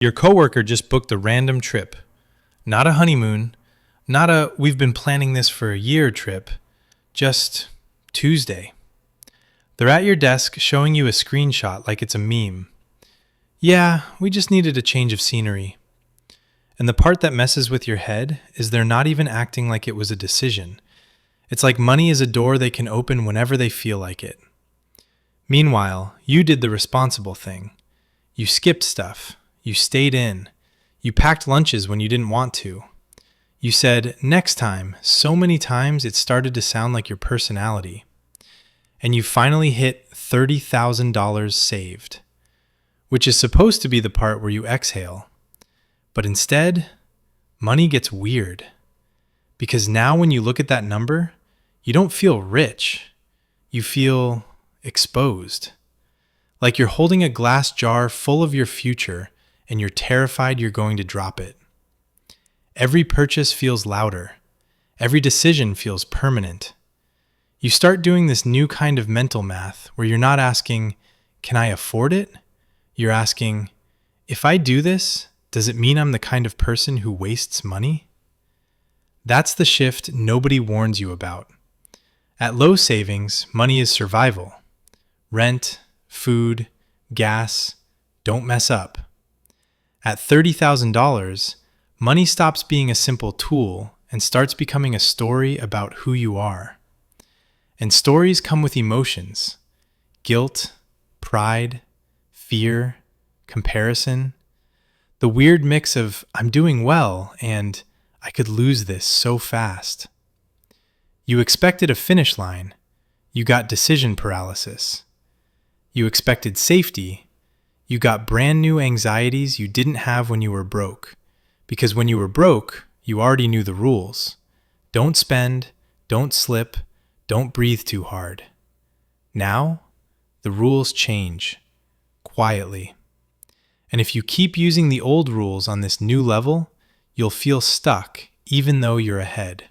Your coworker just booked a random trip. Not a honeymoon, not a we've been planning this for a year trip, just Tuesday. They're at your desk showing you a screenshot like it's a meme. Yeah, we just needed a change of scenery. And the part that messes with your head is they're not even acting like it was a decision. It's like money is a door they can open whenever they feel like it. Meanwhile, you did the responsible thing. You skipped stuff. You stayed in. You packed lunches when you didn't want to. You said, next time, so many times it started to sound like your personality. And you finally hit $30,000 saved, which is supposed to be the part where you exhale. But instead, money gets weird. Because now when you look at that number, you don't feel rich. You feel exposed. Like you're holding a glass jar full of your future and you're terrified you're going to drop it. Every purchase feels louder. Every decision feels permanent. You start doing this new kind of mental math where you're not asking, can I afford it? You're asking, if I do this, does it mean I'm the kind of person who wastes money? That's the shift nobody warns you about. At low savings, money is survival. Rent, food, gas, don't mess up. At $30,000, money stops being a simple tool and starts becoming a story about who you are. And stories come with emotions: guilt, pride, fear, comparison. The weird mix of I'm doing well and I could lose this so fast. You expected a finish line. You got decision paralysis. You expected safety. You got brand new anxieties you didn't have when you were broke. Because when you were broke, you already knew the rules. Don't spend, don't slip, don't breathe too hard. Now, the rules change. Quietly. And if you keep using the old rules on this new level, you'll feel stuck even though you're ahead.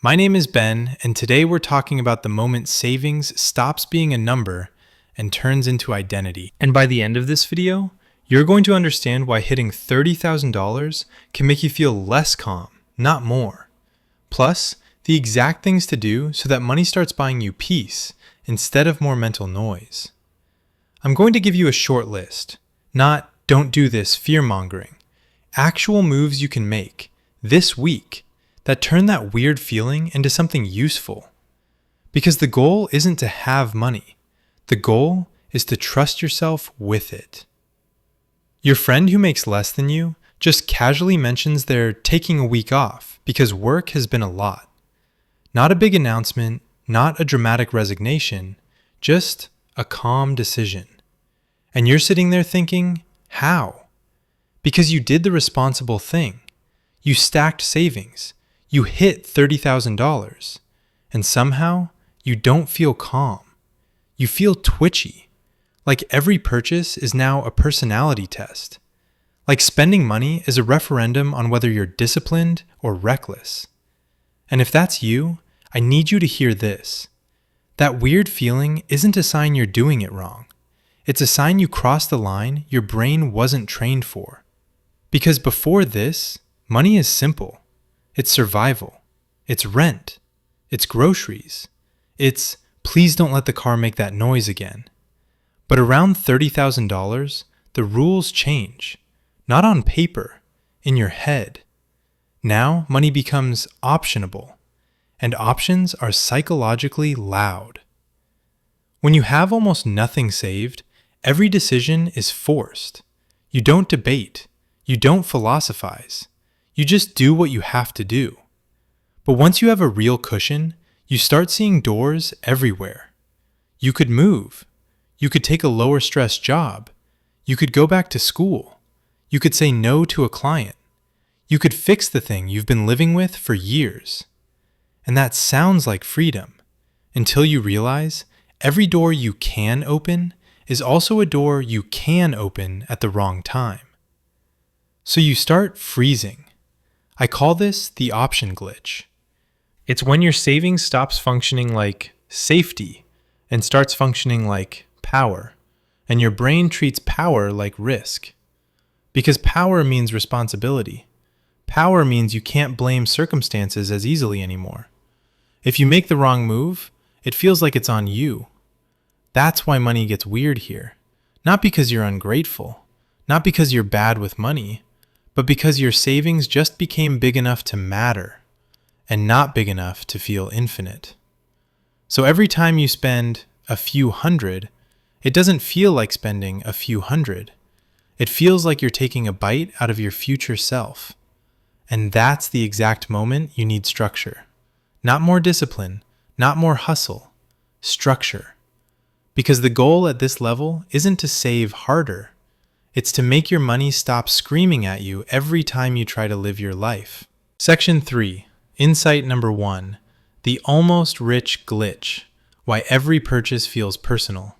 My name is Ben, and today we're talking about the moment savings stops being a number and turns into identity. And by the end of this video, you're going to understand why hitting $30,000 can make you feel less calm, not more. Plus, the exact things to do so that money starts buying you peace instead of more mental noise. I'm going to give you a short list, not don't do this fear-mongering. Actual moves you can make this week that turn that weird feeling into something useful. Because the goal isn't to have money. The goal is to trust yourself with it. Your friend who makes less than you just casually mentions they're taking a week off because work has been a lot. Not a big announcement, not a dramatic resignation, just a calm decision. And you're sitting there thinking, how? Because you did the responsible thing. You stacked savings. You hit $30,000. And somehow, you don't feel calm. You feel twitchy. Like every purchase is now a personality test. Like spending money is a referendum on whether you're disciplined or reckless. And if that's you, I need you to hear this. That weird feeling isn't a sign you're doing it wrong. It's a sign you crossed the line your brain wasn't trained for. Because before this, money is simple. It's survival. It's rent. It's groceries. It's please don't let the car make that noise again. But around $30,000, the rules change. Not on paper, in your head. Now money becomes optionable. And options are psychologically loud. When you have almost nothing saved, every decision is forced. You don't debate. You don't philosophize. You just do what you have to do. But once you have a real cushion, you start seeing doors everywhere. You could move. You could take a lower stress job. You could go back to school. You could say no to a client. You could fix the thing you've been living with for years. And that sounds like freedom, until you realize every door you can open is also a door you can open at the wrong time. So you start freezing. I call this the option glitch. It's when your savings stops functioning like safety and starts functioning like power, and your brain treats power like risk. Because power means responsibility. Power means you can't blame circumstances as easily anymore. If you make the wrong move, it feels like it's on you. That's why money gets weird here. Not because you're ungrateful, not because you're bad with money, but because your savings just became big enough to matter and not big enough to feel infinite. So every time you spend a few hundred, it doesn't feel like spending a few hundred. It feels like you're taking a bite out of your future self. And that's the exact moment you need structure. Not more discipline, not more hustle, structure. Because the goal at this level isn't to save harder. It's to make your money stop screaming at you every time you try to live your life. Section 3, Insight number 1, the almost rich glitch, why every purchase feels personal.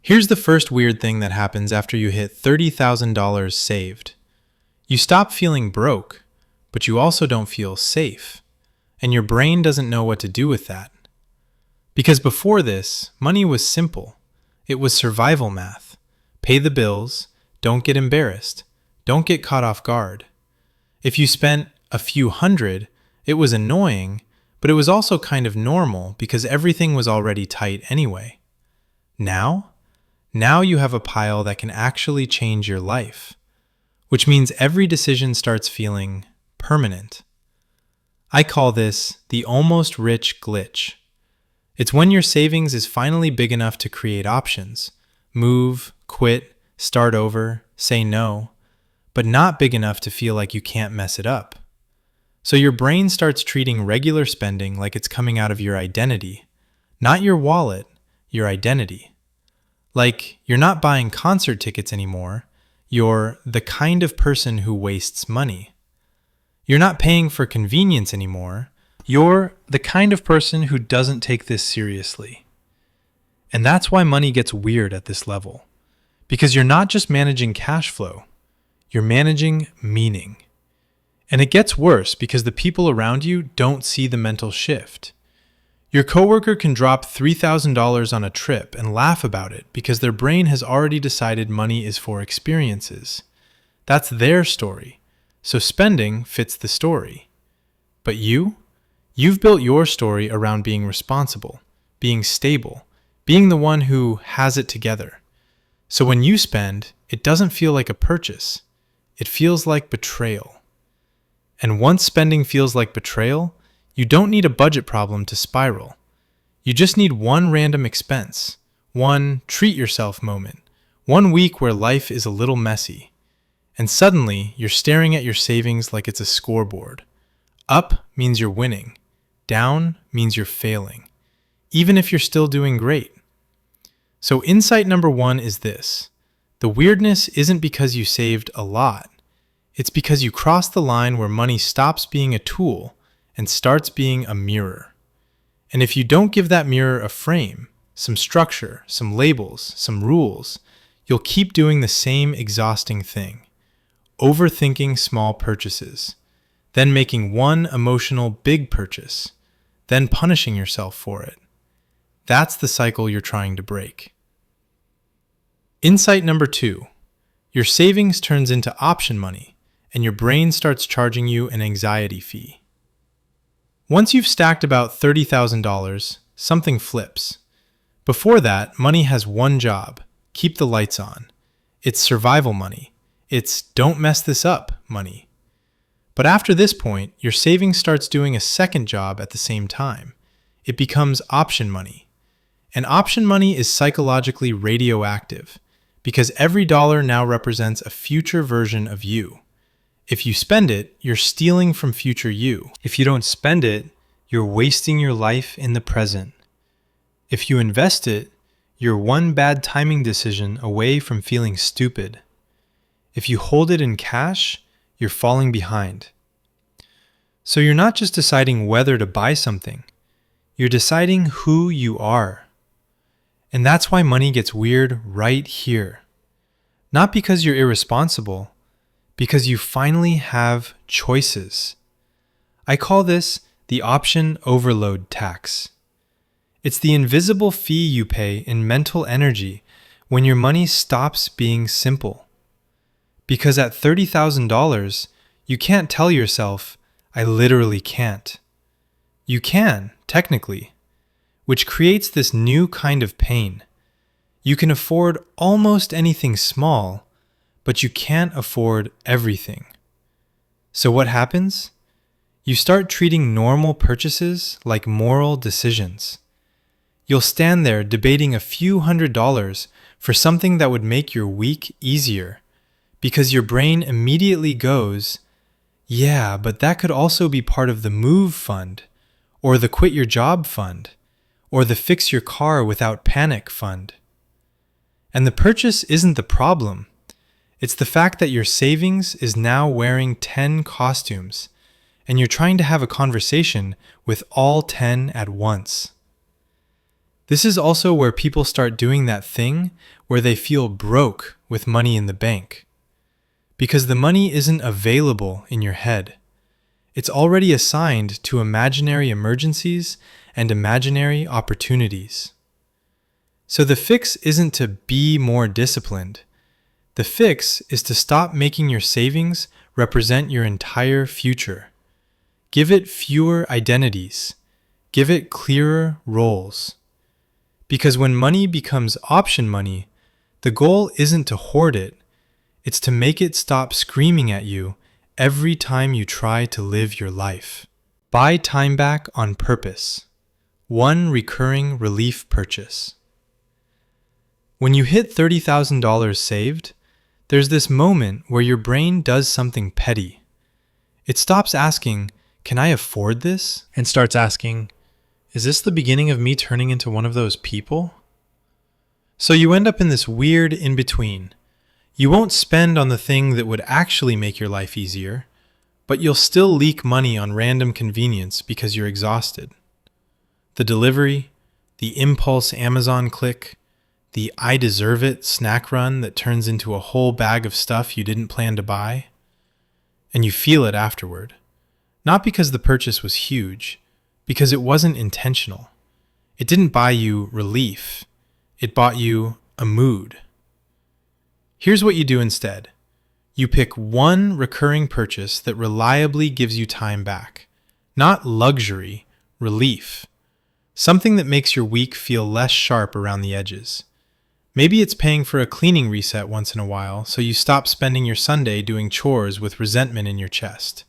Here's the first weird thing that happens after you hit $30,000 saved. You stop feeling broke, but you also don't feel safe, and your brain doesn't know what to do with that. Because before this, money was simple. It was survival math. Pay the bills, don't get embarrassed, don't get caught off guard. If you spent a few hundred, it was annoying, but it was also kind of normal because everything was already tight anyway. Now you have a pile that can actually change your life, which means every decision starts feeling permanent. I call this the almost rich glitch. It's when your savings is finally big enough to create options, move, quit, start over, say no, but not big enough to feel like you can't mess it up. So your brain starts treating regular spending like it's coming out of your identity, not your wallet, your identity. Like, you're not buying concert tickets anymore, you're the kind of person who wastes money. You're not paying for convenience anymore, you're the kind of person who doesn't take this seriously. And that's why money gets weird at this level. Because you're not just managing cash flow, you're managing meaning. And it gets worse because the people around you don't see the mental shift. Your coworker can drop $3,000 on a trip and laugh about it because their brain has already decided money is for experiences. That's their story, so spending fits the story. But you've built your story around being responsible, being stable, being the one who has it together. So when you spend, it doesn't feel like a purchase. It feels like betrayal. And once spending feels like betrayal, you don't need a budget problem to spiral. You just need one random expense, one treat yourself moment, one week where life is a little messy. And suddenly, you're staring at your savings like it's a scoreboard. Up means you're winning. Down means you're failing, even if you're still doing great. So insight number 1 is this. The weirdness isn't because you saved a lot. It's because you crossed the line where money stops being a tool and starts being a mirror. And if you don't give that mirror a frame, some structure, some labels, some rules, you'll keep doing the same exhausting thing. Overthinking small purchases, then making one emotional big purchase, then punishing yourself for it. That's the cycle you're trying to break. Insight number 2. Your savings turns into option money, and your brain starts charging you an anxiety fee. Once you've stacked about $30,000, something flips. Before that, money has one job: keep the lights on. It's survival money. It's don't mess this up money. But after this point, your savings starts doing a second job at the same time. It becomes option money. And option money is psychologically radioactive because every dollar now represents a future version of you. If you spend it, you're stealing from future you. If you don't spend it, you're wasting your life in the present. If you invest it, you're one bad timing decision away from feeling stupid. If you hold it in cash, you're falling behind. So you're not just deciding whether to buy something, you're deciding who you are. And that's why money gets weird right here. Not because you're irresponsible, because you finally have choices. I call this the option overload tax. It's the invisible fee you pay in mental energy when your money stops being simple. Because at $30,000, you can't tell yourself, I literally can't. You can, technically, which creates this new kind of pain. You can afford almost anything small, but you can't afford everything. So what happens? You start treating normal purchases like moral decisions. You'll stand there debating a few $100s for something that would make your week easier, because your brain immediately goes, yeah, but that could also be part of the move fund, or the quit your job fund, or the fix your car without panic fund. And the purchase isn't the problem. It's the fact that your savings is now wearing 10 costumes, and you're trying to have a conversation with all 10 at once. This is also where people start doing that thing where they feel broke with money in the bank. Because the money isn't available in your head. It's already assigned to imaginary emergencies and imaginary opportunities. So the fix isn't to be more disciplined. The fix is to stop making your savings represent your entire future. Give it fewer identities. Give it clearer roles. Because when money becomes option money, the goal isn't to hoard it, it's to make it stop screaming at you every time you try to live your life. Buy time back on purpose. One recurring relief purchase. When you hit $30,000 saved, there's this moment where your brain does something petty. It stops asking, can I afford this? And starts asking, is this the beginning of me turning into one of those people? So you end up in this weird in-between. You won't spend on the thing that would actually make your life easier, but you'll still leak money on random convenience because you're exhausted. The delivery, the impulse Amazon click, the I deserve it snack run that turns into a whole bag of stuff you didn't plan to buy. And you feel it afterward. Not because the purchase was huge, because it wasn't intentional. It didn't buy you relief. It bought you a mood. Here's what you do instead. You pick one recurring purchase that reliably gives you time back. Not luxury, relief. Something that makes your week feel less sharp around the edges. Maybe it's paying for a cleaning reset once in a while, so you stop spending your Sunday doing chores with resentment in your chest.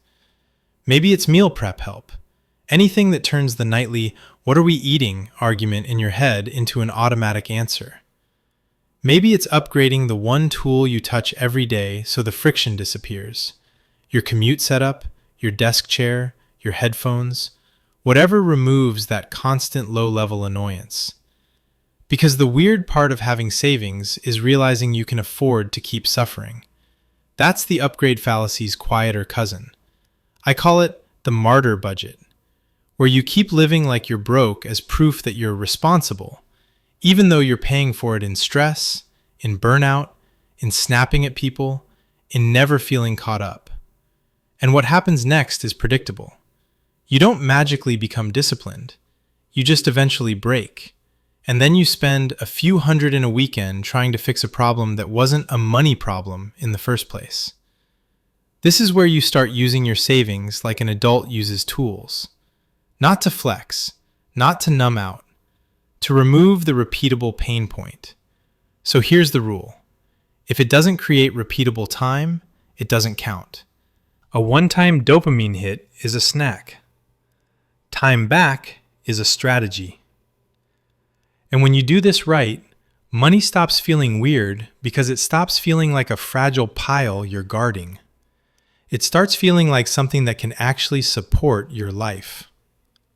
Maybe it's meal prep help. Anything that turns the nightly, what are we eating argument in your head into an automatic answer. Maybe it's upgrading the one tool you touch every day so the friction disappears. Your commute setup, your desk chair, your headphones, whatever removes that constant low-level annoyance. Because the weird part of having savings is realizing you can afford to keep suffering. That's the upgrade fallacy's quieter cousin. I call it the martyr budget, where you keep living like you're broke as proof that you're responsible, even though you're paying for it in stress, in burnout, in snapping at people, in never feeling caught up. And what happens next is predictable. You don't magically become disciplined. You just eventually break. And then you spend a few hundred in a weekend trying to fix a problem that wasn't a money problem in the first place. This is where you start using your savings like an adult uses tools. Not to flex, not to numb out, to remove the repeatable pain point. So here's the rule. If it doesn't create repeatable time, it doesn't count. A one-time dopamine hit is a snack. Time back is a strategy. And when you do this right, money stops feeling weird because it stops feeling like a fragile pile you're guarding. It starts feeling like something that can actually support your life.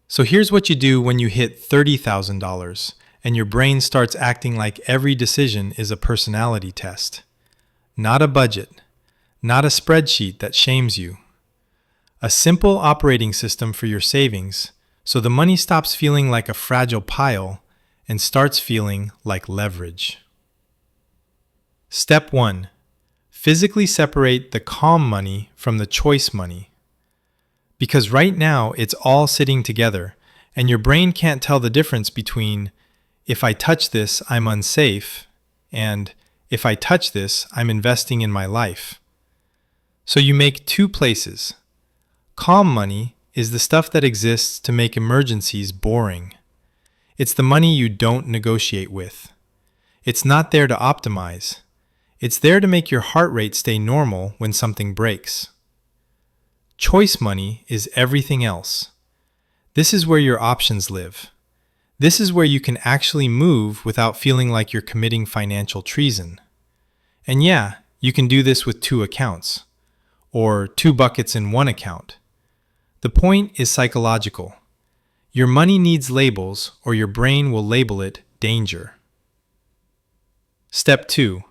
So here's what you do when you hit $30,000 and your brain starts acting like every decision is a personality test. Not a budget, not a spreadsheet that shames you. A simple operating system for your savings so the money stops feeling like a fragile pile and starts feeling like leverage. Step 1. Physically separate the calm money from the choice money. Because right now it's all sitting together, and your brain can't tell the difference between if I touch this, I'm unsafe, and if I touch this, I'm investing in my life. So you make two places. Calm money is the stuff that exists to make emergencies boring. It's the money you don't negotiate with. It's not there to optimize. It's there to make your heart rate stay normal when something breaks. Choice money is everything else. This is where your options live. This is where you can actually move without feeling like you're committing financial treason. And yeah, you can do this with two accounts, or two buckets in one account. The point is psychological. Your money needs labels, or your brain will label it danger. Step 2.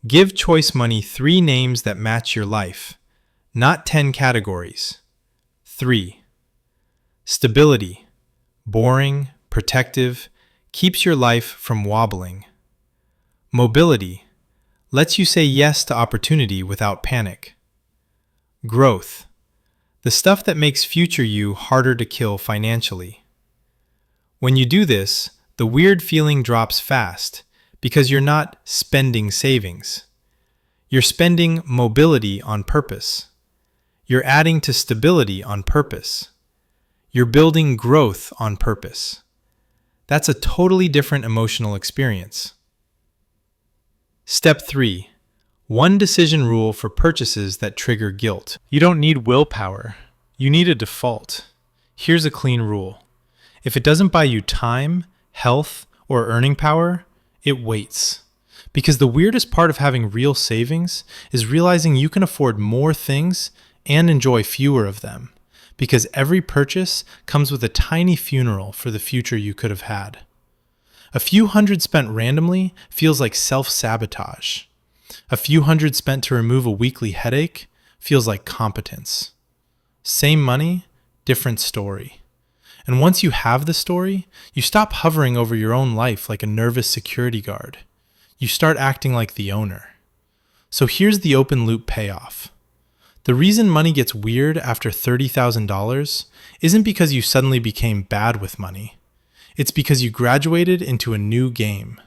Give choice money 3 names that match your life, not 10 categories. 3. Stability. Boring, protective, keeps your life from wobbling. Mobility. Lets you say yes to opportunity without panic. Growth. The stuff that makes future you harder to kill financially. When you do this, the weird feeling drops fast because you're not spending savings. You're spending mobility on purpose. You're adding to stability on purpose. You're building growth on purpose. That's a totally different emotional experience. Step 3. One decision rule for purchases that trigger guilt. You don't need willpower. You need a default. Here's a clean rule. If it doesn't buy you time, health, or earning power, it waits. Because the weirdest part of having real savings is realizing you can afford more things and enjoy fewer of them. Because every purchase comes with a tiny funeral for the future you could have had. A few hundred spent randomly feels like self-sabotage. A few hundred spent to remove a weekly headache feels like competence. Same money, different story. And once you have the story, you stop hovering over your own life like a nervous security guard. You start acting like the owner. So here's the open loop payoff. The reason money gets weird after $30,000 isn't because you suddenly became bad with money. It's because you graduated into a new game.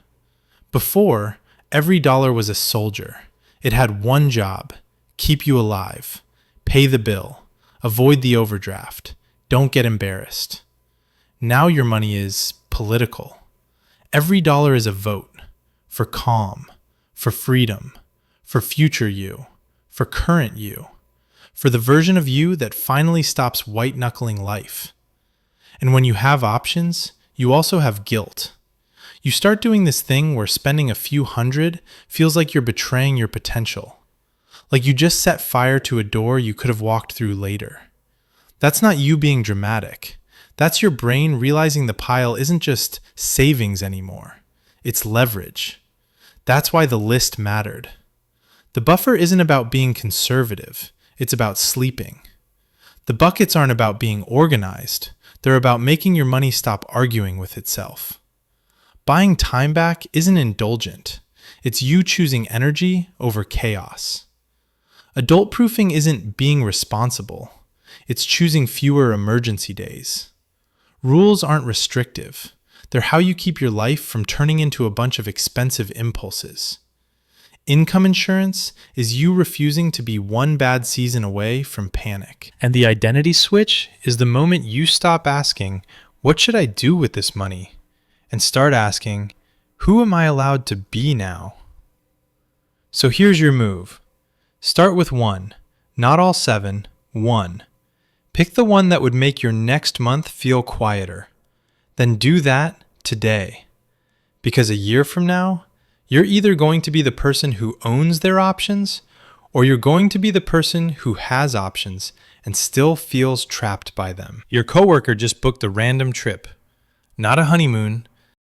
Before, every dollar was a soldier. It had one job: keep you alive, pay the bill, avoid the overdraft, don't get embarrassed. Now your money is political. Every dollar is a vote for calm, for freedom, for future you, for current you, for the version of you that finally stops white-knuckling life. And when you have options, you also have guilt. You start doing this thing where spending a few hundred feels like you're betraying your potential. Like you just set fire to a door you could have walked through later. That's not you being dramatic. That's your brain realizing the pile isn't just savings anymore. It's leverage. That's why the list mattered. The buffer isn't about being conservative. It's about sleeping. The buckets aren't about being organized. They're about making your money stop arguing with itself. Buying time back isn't indulgent. It's you choosing energy over chaos. Adult proofing isn't being responsible. It's choosing fewer emergency days. Rules aren't restrictive. They're how you keep your life from turning into a bunch of expensive impulses. Income insurance is you refusing to be one bad season away from panic. And the identity switch is the moment you stop asking, what should I do with this money? And start asking, who am I allowed to be now? So here's your move. Start with 1, not all 7, 1. Pick the one that would make your next month feel quieter. Then do that today. Because a year from now, you're either going to be the person who owns their options, or you're going to be the person who has options and still feels trapped by them. Your coworker just booked a random trip. Not a honeymoon,